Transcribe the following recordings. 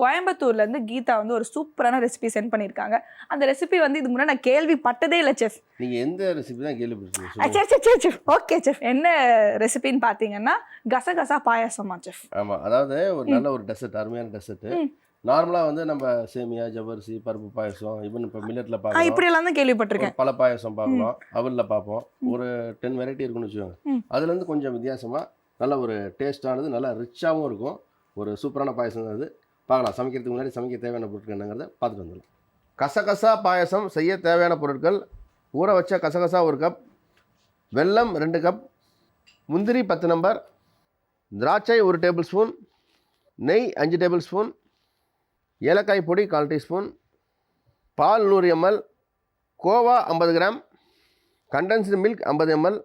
கோயம்புத்தூர்லேருந்து கீதா வந்து ஒரு சூப்பரான ரெசிபி சென்ட் பண்ணியிருக்காங்க. அந்த ரெசிபி வந்து இது முன்னாடி நான் கேள்விப்பட்டதே இல்லை செஃப். நீங்கள் எந்த ரெசிபி தான் கேள்விப்பட்டீங்க? செஃப் ஓகே செஃப், என்ன ரெசிபின்னு பார்த்தீங்கன்னா கசகசா பாயாசமா செஃப்? ஆமாம், அதாவது ஒரு நல்ல ஒரு டெசர்ட், அருமையான டெசர்ட்டு. நார்மலாக வந்து நம்ம சேமியா, ஜவ்வரிசி, பருப்பு பாயசம், ஈவன் இப்போ மில்லட்டில் பார்க்கலாம், இப்படி எல்லாம் தான் கேள்விப்பட்டிருக்கேன். பல பாயசம் பார்க்கலாம், அவலில் பார்ப்போம், ஒரு 10 வெரைட்டி இருக்குன்னு வச்சுக்கோங்க. அதுலேருந்து கொஞ்சம் வித்தியாசமாக நல்ல ஒரு டேஸ்ட்டானது, நல்லா ரிச்சாகவும் இருக்கும். ஒரு சூப்பரான பாயசம் அது. பார்க்கலாம். சமைக்கிறதுக்கு முன்னாடி சமைக்க தேவையான பொருட்கள் என்னங்கிறத பார்த்துட்டு வந்துடலாம். கசகசா பாயசம் செய்ய தேவையான பொருட்கள்: ஊற வச்ச கசகசா 1 கப், வெல்லம் 2 கப், முந்திரி 10 நம்பர், திராட்சை 1 டேபிள் ஸ்பூன், நெய் 5 டேபிள் ஸ்பூன், ஏலக்காய் பொடி 1/4 டீஸ்பூன், பால் 100 ml, Goa 50 gram, condensed milk 50 ml.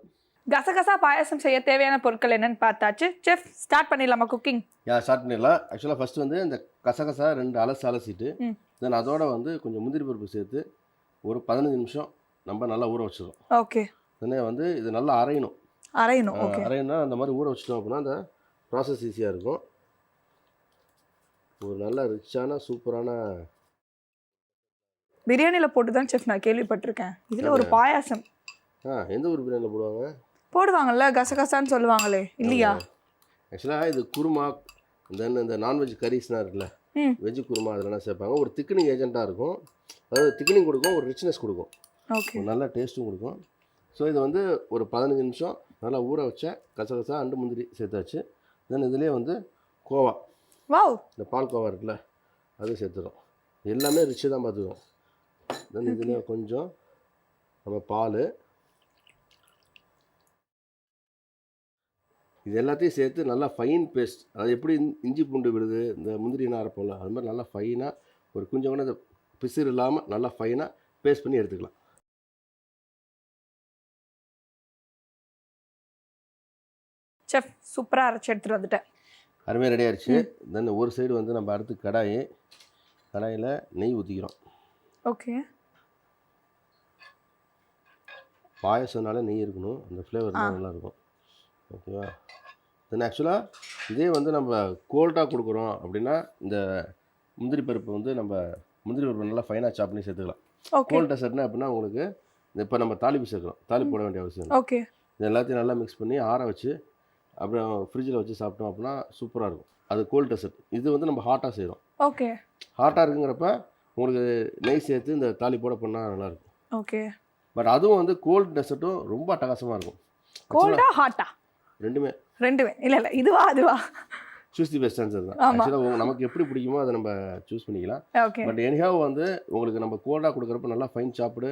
கசகசா பாயாசம் செய்ய தேவையான பொருட்கள் என்னன்னு பார்த்தாச்சு. செஃப், ஸ்டார்ட் பண்ணிடலாமா குக்கிங்? ஸ்டார்ட் பண்ணிடலாம். ஆக்சுவலாக ஃபஸ்ட்டு வந்து இந்த கசகசா 2 அலசிட்டு தென் அதோட வந்து கொஞ்சம் முந்திரி பருப்பு சேர்த்து ஒரு 15 நிமிஷம் நம்ம நல்லா ஊற வச்சிடும். ஓகே. உடனே வந்து இது நல்லா அரையணும். அரையணும்னா அந்த மாதிரி ஊற வச்சிட்டோம் அப்படின்னா அந்த ப்ராசஸ் ஈஸியாக இருக்கும். ஒரு நல்ல ரிச்சான சூப்பரான பிரியாணியில் போட்டு தான் செஃப் நான் கேள்விப்பட்டிருக்கேன். இதில் ஒரு பாயாசம் எந்த ஒரு பிரியாணியில் போடுவாங்கல்ல, கசகசான்னு சொல்லுவாங்களே, இல்லையா? ஆக்சுவலாக இது குருமா, தென் இந்த நான்வெஜ் கரீஸ்லாம் இருக்குல்ல, வெஜ்ஜு குருமா அதெல்லாம் சேர்ப்பாங்க. ஒரு திக்கனிங் ஏஜென்ட்டாக இருக்கும். அதாவது திக்கனிங் கொடுக்கும், ஒரு ரிச்னஸ் கொடுக்கும், ஒரு நல்ல டேஸ்ட்டும் கொடுக்கும். ஸோ இது வந்து ஒரு 15 நிமிஷம் நல்லா ஊற வச்ச கசகசா அண்டு முந்திரி சேர்த்தாச்சு. தென் இதுலேயே வந்து கோவா, இந்த பால் கோவா இருக்குல்ல, அது சேர்த்துடும். எல்லாமே ரிச்சு தான் பார்த்துக்கும். தென் இதுலேயே கொஞ்சம் நம்ம பால், இது எல்லாத்தையும் சேர்த்து நல்லா ஃபைன் பேஸ்ட். அது எப்படி இஞ்சி பூண்டு விடுது, இந்த முந்திரினா அரைப்போம்ல, அது மாதிரி நல்லா ஃபைனாக ஒரு கொஞ்சம் கூட இந்த பிசிறு இல்லாமல் நல்லா ஃபைனாக பேஸ்ட் பண்ணி எடுத்துக்கலாம். செஃப், சூப்பராக அரைச்சி எடுத்துகிட்டு வந்துட்டேன். அருமையாக ரெடி ஆயிடுச்சு. தென் ஒரு சைடு வந்து நம்ம அடுத்து கடாயில் நெய் ஊற்றிக்கிறோம். ஓகே. பாயசம்னால நெய் இருக்கணும், அந்த ஃப்ளேவர் தான் நல்லாயிருக்கும். ஓகேவா? தென் ஆக்சுவலாக இதே வந்து நம்ம கோல்டாக கொடுக்குறோம் அப்படின்னா இந்த முந்திரி பருப்பு வந்து நம்ம முந்திரி பருப்பு நல்லா ஃபைனாக சாப் பண்ணி சேர்த்துக்கலாம். கோல்ட் டெசர்ட்னா அப்படின்னா உங்களுக்கு இப்போ நம்ம தாளிப்பு சேர்க்குறோம், தாளிப்பு போட வேண்டிய அவசியம். ஓகே. இது எல்லாத்தையும் நல்லா மிக்ஸ் பண்ணி ஆற வச்சு அப்புறம் ஃப்ரிட்ஜில் வச்சு சாப்பிட்டோம் அப்படின்னா சூப்பராக இருக்கும். அது கோல்ட் டெசர்ட். இது வந்து நம்ம ஹாட்டாக செய்கிறோம். ஓகே. ஹாட்டாக இருக்குங்கிறப்ப உங்களுக்கு நெய் சேர்த்து இந்த தாளிப்போட பண்ணால் நல்லாயிருக்கும். ஓகே. பட் அதுவும் வந்து கோல்ட் டெசர்ட்டும் ரொம்ப அட்டகாசமாக இருக்கும். கோல்டா ஹாட்டா? ரெண்டுமே. இல்லை இதுவா அதுவா? சூஸ் தி பெஸ்ட் ஆன்சர் தான். ஆக்சுவலாக நமக்கு எப்படி பிடிக்குமோ அதை நம்ம சூஸ் பண்ணிக்கலாம். பட் எனிஹாவ் வந்து உங்களுக்கு நம்ம கோல்டாக கொடுக்குறப்ப நல்லா ஃபைன் சாப்பிடு,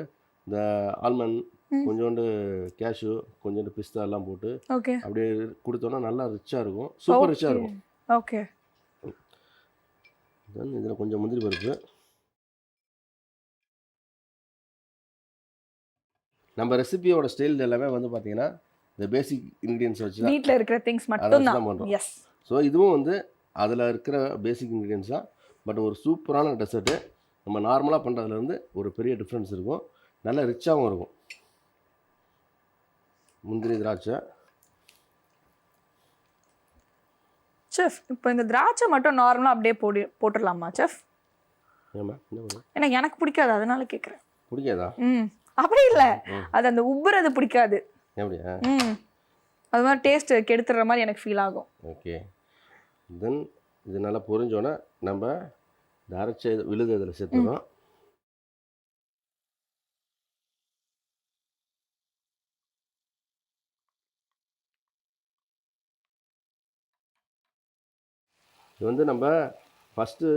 இந்த ஆல்மண்ட், கொஞ்சோண்டு கேஷ்யூ, கொஞ்சோண்டு பிஸ்தா எல்லாம் போட்டு அப்படியே கொடுத்தோன்னா நல்லா ரிச்சாக இருக்கும், சூப்பர் ரிச்சாக இருக்கும். ஓகே. தென் இதில் கொஞ்சம் முந்திரி பருப்பு, நம்ம ரெசிபியோட ஸ்டைல் எல்லாமே வந்து பார்த்தீங்கன்னா இந்த பேசிக் இன்க்ரீடியன்ஸ் வச்சு தான், வீட்டில் இருக்கிற திங்ஸ் மட்டும் தான் பண்ணுறோம். ஸோ இதுவும் வந்து அதில் இருக்கிற பேசிக் இன்க்ரீடியன்ஸ் தான். பட் ஒரு சூப்பரான டெசர்ட்டு. நம்ம நார்மலாக பண்ணுறதுலேருந்து ஒரு பெரிய டிஃப்ரென்ஸ் இருக்கும், நல்லா ரிச்சாகவும் இருக்கும். முந்திரி, திராட்சை. செஃப், இப்போ இந்த திராட்சை மட்டும் நார்மலாக அப்படியே போட்டுடலாமா செஃப்? ஏன்னா எனக்கு பிடிக்காது, அதனால கேட்குறேன். பிடிக்காதா? அப்படி இல்லை, அது அந்த உப்புறது பிடிக்காது. எப்படியா? அது மாதிரி டேஸ்ட் கெடுத்துற மாதிரி எனக்கு ஃபீல் ஆகும். ஓகே. தென் இது நல்லா பொரிஞ்சோன்னே நம்ம அரைச்ச விழுது இதில் சேர்த்துக்கிறோம். இது வந்து நம்ம ஃபஸ்ட்டு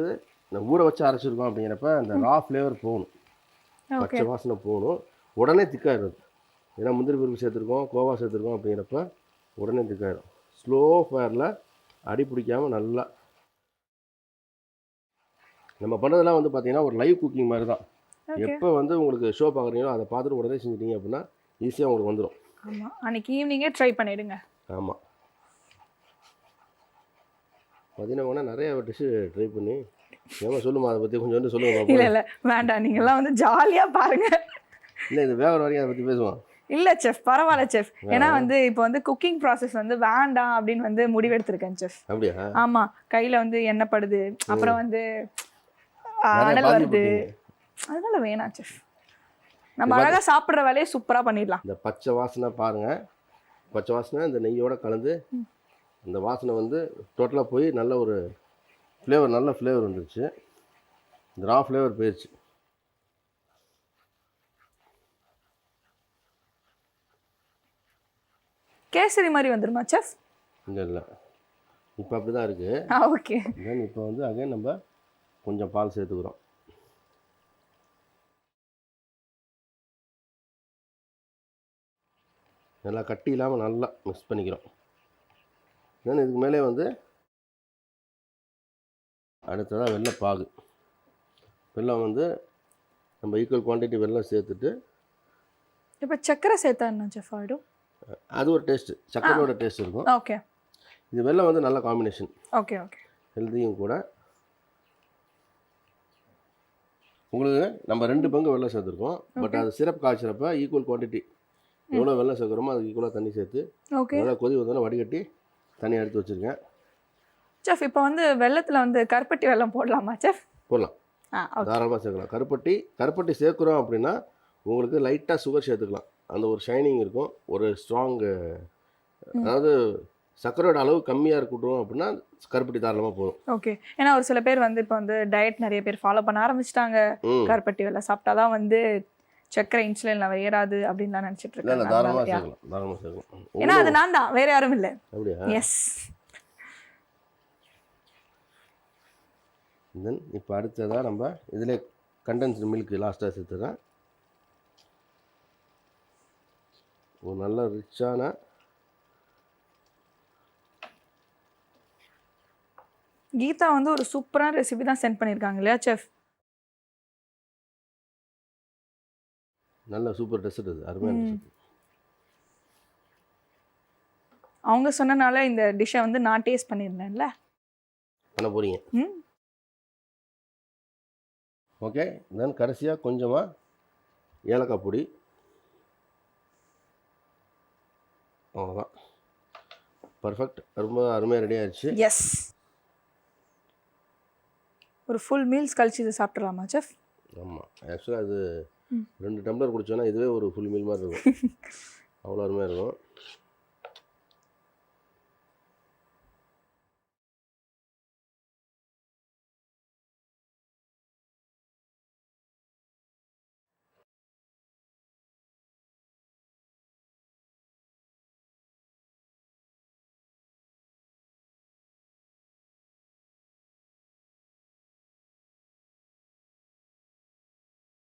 ஊற வச்சு அரைச்சிருக்கோம் அப்படிங்கிறப்ப அந்த ரா ஃப்ளேவர் போகணும், பச்சை வாசனை போகணும். உடனே திக்காயிடும். ஏன்னா முந்திரி பருப்பு சேர்த்துருக்கோம், கோவா சேர்த்துருக்கோம் அப்படிங்கிறப்ப உடனே திக்காயிடும். ஸ்லோ ஃபயரில் அடி பிடிக்காமல் நல்லா நம்ம பண்ணுறதெல்லாம் வந்து பார்த்தீங்கன்னா ஒரு லைவ் குக்கிங் மாதிரி தான். எப்போ வந்து உங்களுக்கு ஷோ பார்க்குறீங்களோ அதை பார்த்துட்டு உடனே செஞ்சுட்டீங்க அப்படின்னா ஈஸியாக உங்களுக்கு வந்துடும். ஆமாம், அன்றைக்கி ஈவினிங்கே ட்ரை பண்ணிவிடுங்க. ஆமாம், பார்த்தீங்கன்னா நிறைய டிஷ்ஷு ட்ரை பண்ணி ஏமா சொல்லுமா, அதை பற்றி கொஞ்சம் சொல்லுங்கள். இல்லை வேண்டாம், நீங்கள்லாம் வந்து ஜாலியாக பாருங்கள். இல்லை இது வேற வரைக்கும் அதை பற்றி பேசுவோம். இல்லை செஃப் பரவாயில்ல செஃப். ஏன்னா வந்து இப்போ வந்து குக்கிங் ப்ராசஸ் வந்து வேண்டாம் அப்படின்னு வந்து முடிவெடுத்திருக்கேன் செஃப். அப்படியா? ஆமாம், கையில் வந்து எண்ணெய் படுது, அப்புறம் வந்து நிறைய அனல் பாதி வருது, போட்டீங்க. அதனால வேணாம் செஃப். நம்ம அழகாக சாப்பிட்ற வேலையை சூப்பராக பண்ணிடலாம். இந்த பச்சை வாசனை பாருங்கள், பச்சை வாசனை இந்த நெய்யோட கலந்து இந்த வாசனை வந்து டோட்டலாக போய் நல்ல ஒரு ஃப்ளேவர், நல்ல ஃப்ளேவர் வந்துருச்சு. இந்த ரா ஃப்ளேவர் போயிடுச்சு. கேசரி மாதிரி வந்துருமா செஃப்? இல்லை இல்லை, இப்போ அப்படி தான் இருக்குது. ஓகே. தென் இப்போ வந்து அகைன் நம்ம கொஞ்சம் பால் சேர்த்துக்கிறோம். நல்லா கட்டி இல்லாமல் நல்லா மிக்ஸ் பண்ணிக்கிறோம். தென் இதுக்கு மேலே வந்து அடுத்ததாக வெல்லம். வெல்லம் வந்து நம்ம ஈக்குவல் குவான்டிட்டி வெல்லம் சேர்த்துட்டு, இப்போ சக்கரை சேர்த்தா என்ன செஃப் ஆகிடும்? அது ஒரு டேஸ்ட்டு, சக்கரையோட டேஸ்ட் இருக்கும். ஓகே. இது வெல்லம் வந்து நல்ல காம்பினேஷன், ஓகே ஓகே. ஹெல்த்தியும் கூட. உங்களுக்கு நம்ம 2 பங்கு வெல்லம் சேர்த்துருக்கோம். பட் அது சிரப் காய்ச்சறப்ப ஈக்குவல் குவான்டிட்டி எவ்வளோ வெல்லம் சேர்க்குறோமோ அதுக்கு ஈக்குவலாக தண்ணி சேர்த்து ஓகே. நல்லா கொதி வந்தோன்னா வடிகட்டி தண்ணி எடுத்து வச்சுருக்கேன். செஃப் இப்போ வந்து வெள்ளத்தில் வந்து கருப்பட்டி வெல்லம் போடலாமா செஃப்? போடலாம், தாராளமாக சேர்க்கலாம். கருப்பட்டி சேர்க்குறோம் அப்படின்னா உங்களுக்கு லைட்டாக சுகர் சேர்த்துக்கலாம். அந்த ஒரு ஷைனிங் இருக்கும், ஒரு ஸ்ட்ராங்கு. அதாவது சர்க்கரையோட அளவு கம்மியாக இருக்கட்டும் அப்படின்னா கருப்பட்டி தாராளமாக போதும். ஓகே. ஏன்னா ஒரு சில பேர் வந்து இப்போ வந்து டயட் நிறைய பேர் ஃபாலோ பண்ண ஆரம்பிச்சிட்டாங்க. கருப்பட்டி வெல்லம் சாப்பிட்டா தான் வந்து சர்க்கரை இன்சுலின் லெவல் ஏறாது அப்படின்லாம் நினச்சிட்டு இருக்காங்க. தாராளமாக சேர்க்கலாம். ஏன்னா அது நான் தான், வேற யாரும் இல்லை. அப்படியா? எஸ். தென் இப்போ அடுத்ததாக நம்ம இதில் கண்டென்ஸ்டு மில்க் லாஸ்ட்டாக சேர்த்துறேன். ஒரு நல்ல ரிச்சான கீதா வந்து ஒரு சூப்பரான ரெசிபி தான் சென்ட் பண்ணியிருக்காங்க இல்லையா செஃப்? நல்ல சூப்பர் டெசர்ட், அது அருமையான டெசர்ட். அவங்க சொன்னனால இந்த டிஷ்ஷை வந்து நான் டேஸ்ட் பண்ணியிருந்தேன்ல. பண்ண போகிறீங்க. ஓகே. தென் கடைசியாக கொஞ்சமாக ஏலக்காய் பொடி. அவ்வளோதான், பர்ஃபெக்ட், ரொம்ப அருமையாக ரெடி ஆயிடுச்சு. எஸ். ஒரு ஃபுல் மீல்ஸ் கழிச்சு இதை சாப்பிட்றலாமா செஃப்? ஆமாம், ஆக்சுவலாக அது 2 டம்ளர் குடித்தோன்னா இதுவே ஒரு ஃபுல் மீல் மாதிரி இருக்கும். அவ்வளோ அருமையாக இருக்கும்.